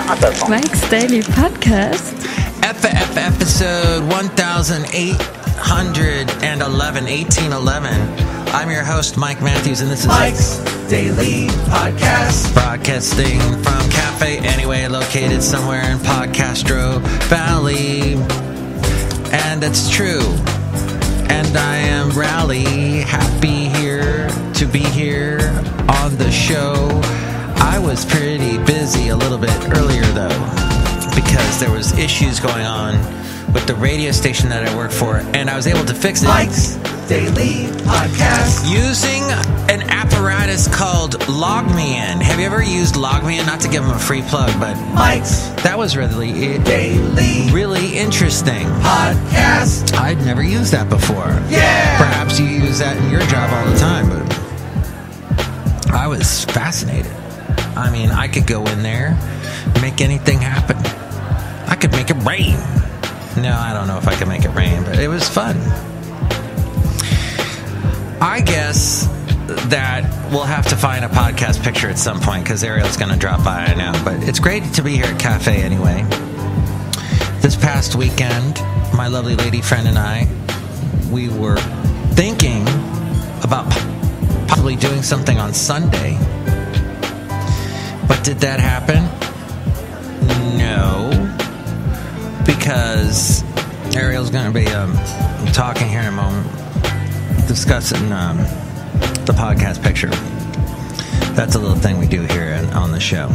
Mike's Daily Podcast. Episode 1811. I'm your host, Mike Matthews, and this is Mike's Daily Podcast. Broadcasting from Cafe Anyway, located somewhere in Podcastro Valley. And it's true. And I am rally happy here to be here on the show. I was pretty busy a little bit earlier, though, because there was issues going on with the radio station that I work for, and I was able to fix it. Mike's Daily Podcast. Using an apparatus called LogMeIn. Have you ever used LogMeIn? Not to give them a free plug, but Mike's that was really Daily interesting. Podcast. I'd never used that before. Yeah! Perhaps you use that in your job all the time, but I was fascinated. I mean, I could go in there, make anything happen. I could make it rain. No, I don't know if I could make it rain, but it was fun. I guess that we'll have to find a podcast picture at some point because Ariel's going to drop by, I know. But it's great to be here at Cafe Anyway. This past weekend, my lovely lady friend and I, we were thinking about possibly doing something on Sunday. But did that happen? No. Because Ariel's going to be talking here in a moment, discussing the podcast picture. That's a little thing we do here on the show.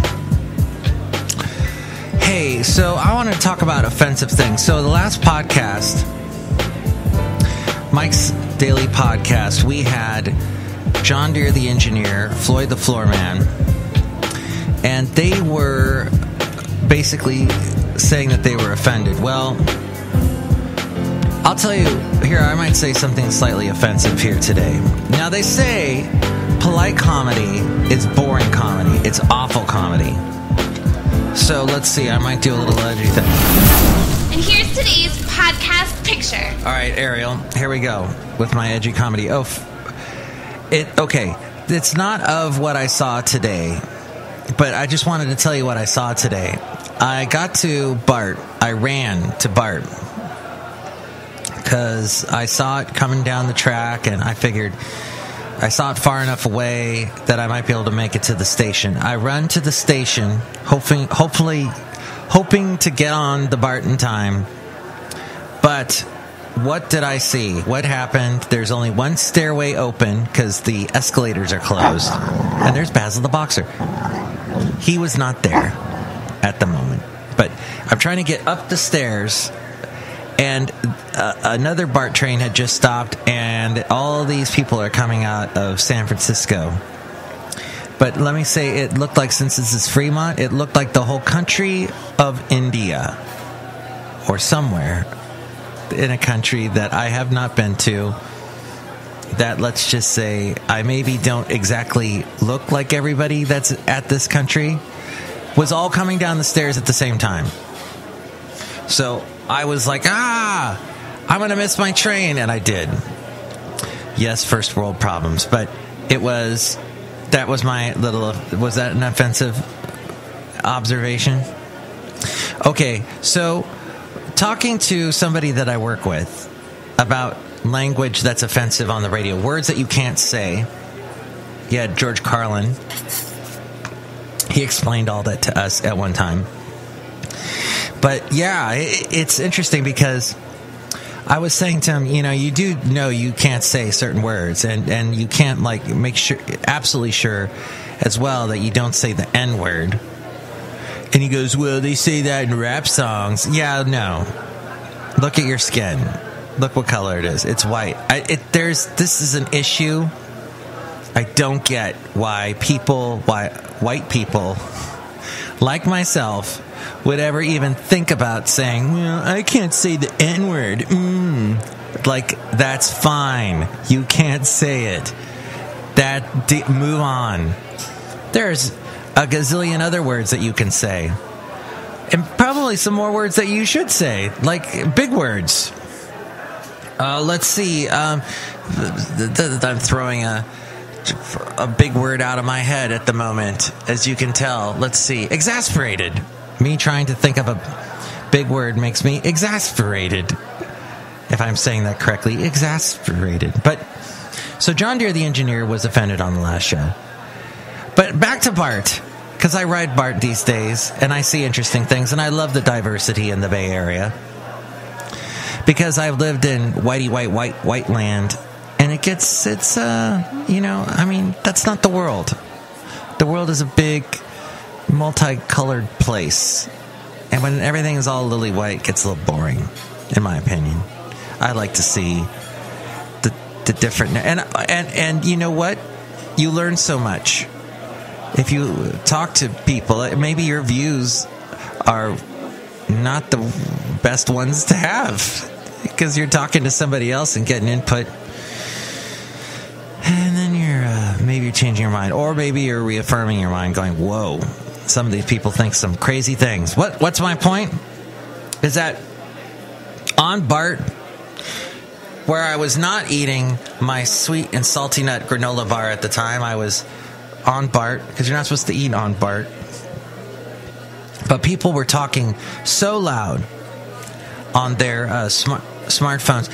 Hey, so I want to talk about offensive things. So the last podcast, Mike's Daily Podcast, we had John Deere the engineer, Floyd the floor man, and they were basically saying that they were offended. Well, I'll tell you, here, I might say something slightly offensive here today. Now, they say polite comedy is boring comedy. It's awful comedy. So, let's see, I might do a little edgy thing. And here's today's podcast picture. All right, Ariel, here we go with my edgy comedy. Okay, it's not of what I saw today, but I just wanted to tell you what I saw today. I got to Bart. I ran to Bart because I saw it coming down the track, and I figured I saw it far enough away that I might be able to make it to the station. I run to the station, hoping to get on the Bart in time. But what did I see? What happened? There's only one stairway open because the escalators are closed, and there's Basil the Boxer. He was not there at the moment, but I'm trying to get up the stairs, and another BART train had just stopped, and all these people are coming out of San Francisco. But let me say, it looked like, since this is Fremont, it looked like the whole country of India, or somewhere in a country that I have not been to, that, let's just say, I maybe don't exactly look like everybody that's at this country, was all coming down the stairs at the same time. So I was like, I'm going to miss my train. And I did. Yes, first world problems. But that was my little, was that an offensive observation? Okay, so talking to somebody that I work with about language that's offensive on the radio, words that you can't say. Yeah, George Carlin. He explained all that to us at one time. But yeah, it's interesting because I was saying to him, you do know you can't say certain words, and you can't make sure, absolutely sure as well, that you don't say the N word. And he goes, well, they say that in rap songs. Yeah, no. Look at your skin. Look what color it is. It's white. This is an issue. I don't get why white people like myself would ever even think about saying, well, I can't say the N-word. That's fine. You can't say it. Move on. There's a gazillion other words that you can say. And probably some more words that you should say, like big words. Let's see. I'm throwing a big word out of my head at the moment, as you can tell. Let's see. Exasperated. Me trying to think of a big word makes me exasperated. If I'm saying that correctly, exasperated. But so John Deere, the engineer, was offended on the last show. But back to Bart, because I ride Bart these days, and I see interesting things, and I love the diversity in the Bay Area. Because I've lived in white land, and that's not the world. The world is a big, multicolored place. And when everything is all lily white, it gets a little boring, in my opinion. I like to see the different... And you know what? You learn so much. If you talk to people, maybe your views are not the best ones to have. Because you're talking to somebody else and getting input. And then maybe you're changing your mind. Or maybe you're reaffirming your mind, going, whoa, some of these people think some crazy things. What's my point? Is that on Bart, where I was not eating my sweet and salty nut granola bar at the time, I was on Bart, because you're not supposed to eat on Bart. But people were talking so loud on their smartphones.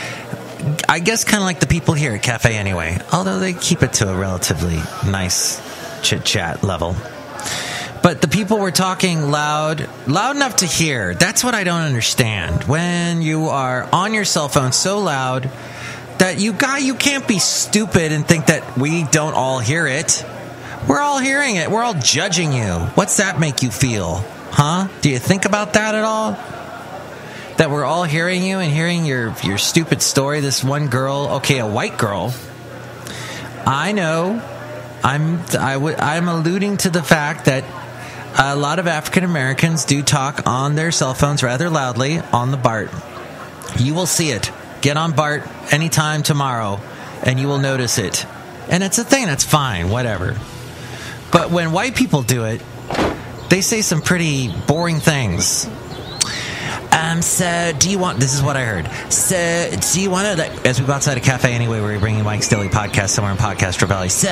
I guess kind of like the people here at Cafe Anyway, although they keep it to a relatively nice chit-chat level. But the people were talking loud enough to hear. That's what I don't understand. When you are on your cell phone so loud that you can't be stupid and think that we don't all hear it. We're all hearing it. We're all judging you. What's that make you feel? Huh? Do you think about that at all? That we're all hearing you and hearing your stupid story. This one girl, okay, a white girl. I know. I'm alluding to the fact that a lot of African Americans do talk on their cell phones rather loudly on the Bart. You will see it. Get on Bart anytime tomorrow, and you will notice it. And it's a thing. That's fine. Whatever. But when white people do it, they say some pretty boring things. So do you want... This is what I heard. So do you want to... As we go outside a cafe anyway, where we bring you Mike's Daily Podcast somewhere in Podcast Valley. So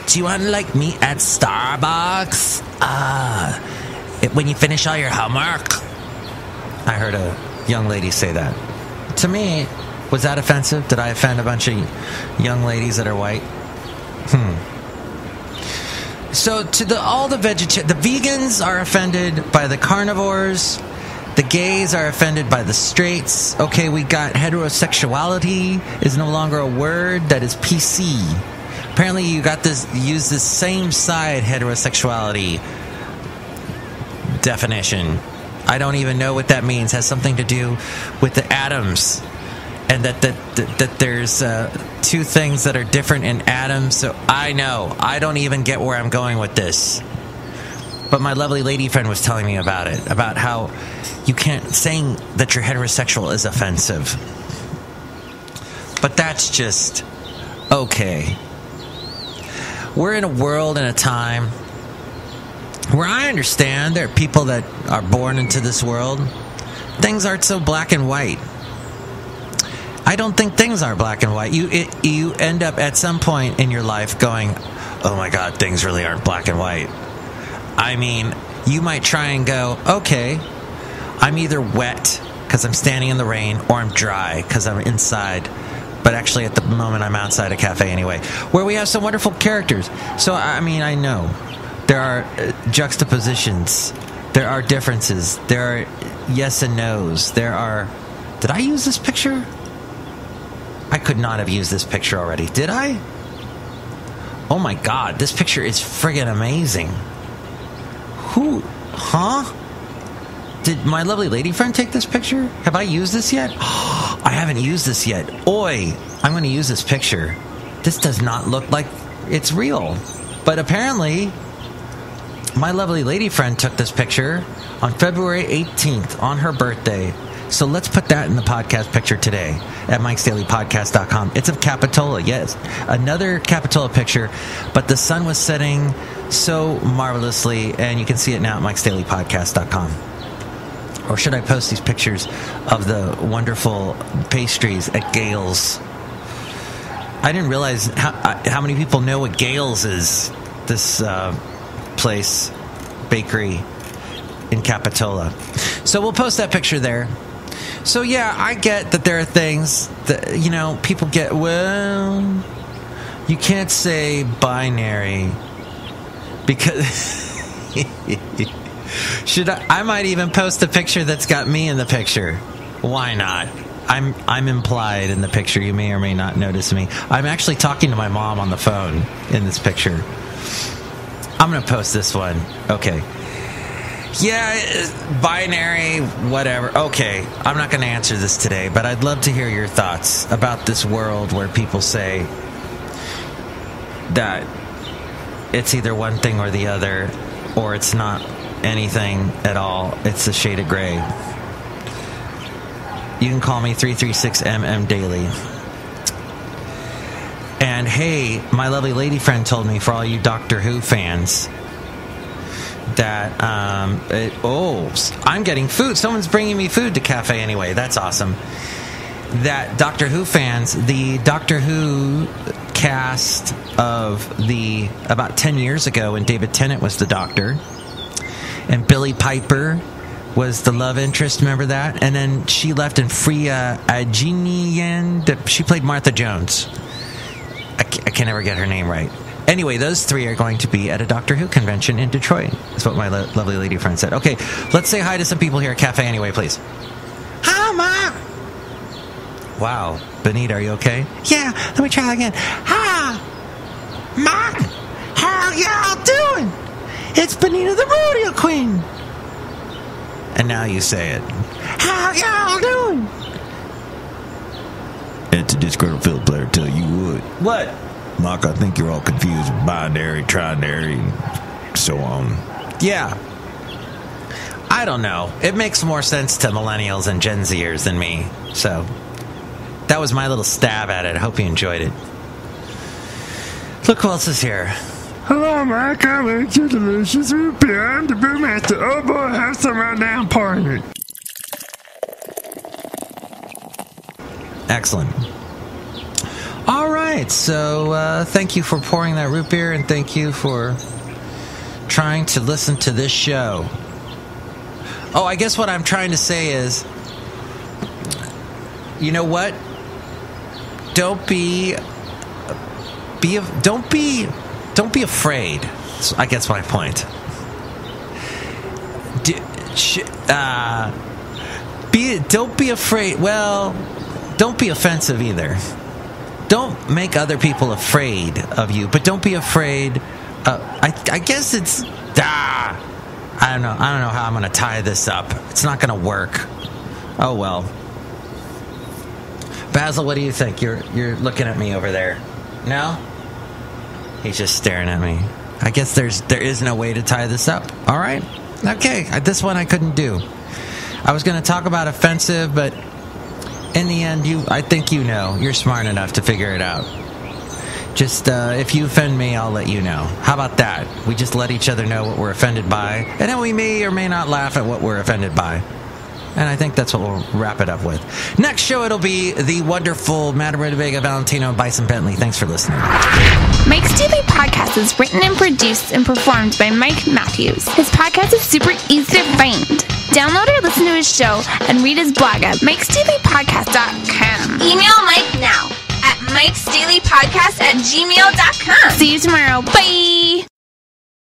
do you want to meet at Starbucks? When you finish all your homework? I heard a young lady say that. To me, was that offensive? Did I offend a bunch of young ladies that are white? So to the vegans are offended by the carnivores. The gays are offended by the straights. Okay, we got heterosexuality is no longer a word that is PC. Apparently you use this same side heterosexuality definition. I don't even know what that means. It has something to do with the atoms. And that there's two things that are different in atoms. So I know. I don't even get where I'm going with this. But my lovely lady friend was telling me about it. About how you can't... Saying that you're heterosexual is offensive. But that's just... Okay. We're in a world and a time where I understand there are people that are born into this world. Things aren't so black and white. I don't think things are black and white. You end up at some point in your life going, oh my God, things really aren't black and white. I mean, you might try and go, okay, I'm either wet because I'm standing in the rain or I'm dry because I'm inside. But actually at the moment I'm outside a cafe anyway, where we have some wonderful characters. So, I mean, I know there are juxtapositions. There are differences. There are yes and no's. There are... Did I use this picture? I could not have used this picture already. Did I? Oh my God, this picture is friggin' amazing. Who? Huh? Did my lovely lady friend take this picture? Have I used this yet? I haven't used this yet. Oi, I'm going to use this picture. This does not look like it's real. But apparently, my lovely lady friend took this picture on February 18th, on her birthday. So let's put that in the podcast picture today at MikesDailyPodcast.com. It's of Capitola, yes. Another Capitola picture, but the sun was setting so marvelously, and you can see it now at MikesDailyPodcast.com. Or should I post these pictures of the wonderful pastries at Gale's? I didn't realize how many people know what Gale's is. This place, bakery. in Capitola. So we'll post that picture there. So yeah, I get that there are things that, you know, people get, well, you can't say binary because I might even post a picture that's got me in the picture. Why not? I'm implied in the picture. You may or may not notice me. I'm actually talking to my mom on the phone in this picture. I'm going to post this one. Okay. Yeah, binary, whatever. Okay, I'm not going to answer this today, but I'd love to hear your thoughts about this world where people say that it's either one thing or the other, or it's not anything at all. It's a shade of gray. You can call me 336MM Daily. And hey, my lovely lady friend told me, for all you Doctor Who fans, that I'm getting food. Someone's bringing me food to Cafe Anyway. That's awesome. That Doctor Who fans, the Doctor Who cast of the about 10 years ago when David Tennant was the Doctor, and Billie Piper was the love interest. Remember that? And then she left, and Freya Aginian, she played Martha Jones. I can never get her name right. Anyway, those three are going to be at a Doctor Who convention in Detroit. That's what my lovely lady friend said. Okay, let's say hi to some people here at Cafe Anyway, please. Hi, Mom. Wow. Benita, are you okay? Yeah, let me try that again. Hi, Mom. How y'all doing? It's Benita the Rodeo Queen. And now you say it. How y'all doing? It's a Disgruntled Fiddle Player, tell you would. What? Mark, I think you're all confused with binary, trinary, and so on. Yeah. I don't know. It makes more sense to millennials and Gen Zers than me. So, that was my little stab at it. I hope you enjoyed it. Look who else is here. Hello, Mike. I like your delicious root beer. I'm the Brewmaster. Oh, boy, have some right now. I'm pouring it. Excellent. All right, so thank you for pouring that root beer, and thank you for trying to listen to this show. Oh, I guess what I'm trying to say is, you know what? Don't be afraid. I guess my point. Don't be afraid. Well, don't be offensive either. Don't make other people afraid of you, but don't be afraid. I guess it's I don't know how I'm going to tie this up. It's not going to work. Oh well. Basil, what do you think? You're looking at me over there. No? He's just staring at me. I guess there is no way to tie this up. All right. Okay. This one I couldn't do. I was going to talk about offensive, but in the end, I think you know. You're smart enough to figure it out. Just, if you offend me, I'll let you know. How about that? We just let each other know what we're offended by, and then we may or may not laugh at what we're offended by. And I think that's what we'll wrap it up with. Next show, it'll be the wonderful Madame Rootabega, Valentino, and Bison Bentley. Thanks for listening. Mike's Daily Podcast is written and produced and performed by Mike Matthews. His podcast is super easy to find. Download or listen to his show and read his blog at MikesDailyPodcast.com. Email Mike now at MikesDailyPodcast@gmail.com. See you tomorrow. Bye!